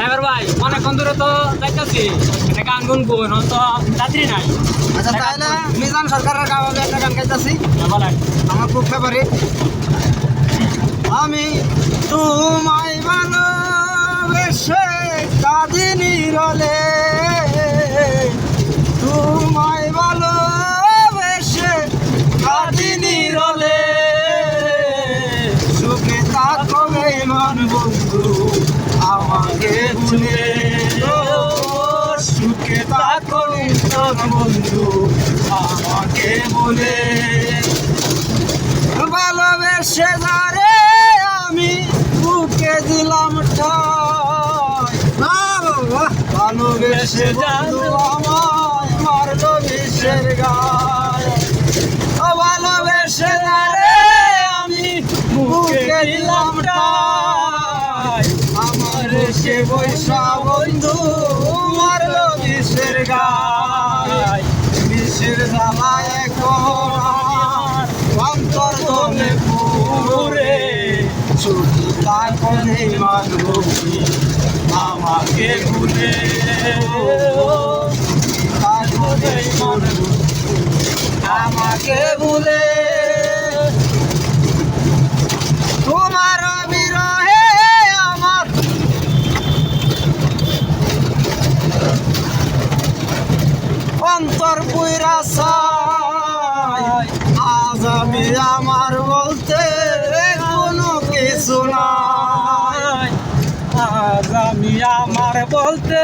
Driver ভাই অনেকক্ষণ ধরে তো যাইতেছি একটা গান গুনবো এখন তো যাত্রী নাই। আচ্ছা তাহলে মিজান সরকারের গাওয়া একটা গান গাইতেছি, বলেন। আমার খুব ফেভারিট। আমি তোমায় ভালোবেসে কাঁদিনি রলে, তোমায় ভালোবেসে কাঁদিনি রলে, সুখে থাকো বেঈমান বন্ধু আমাকে ভুলে, সুখে থাকো বেঈমান বন্ধু আমাকে ভুলে। ভালোবেসে যারে আমি বুকে দিলাম ঠাই, ভালোবেসে বন্ধু আমায় মারলো বিষের গায়। ভালোবেসে যারে আমি বুকে দিলাম ঠাই, আমার সে বৈশা বন্ধু মারলো বিষের গায়। বিষের জ্বালায় এখন অন্তর তোলে পুরে, ছুটি তাকে মানবী আমাকে ভুলে, তাকে মানবী আমাকে ভুলে। তোমার বিরহে আমার অন্তর পুইরা চায়, আজ আমি আমার বলতে কোনো কিছু নাই, আজ আমি আমার বলতে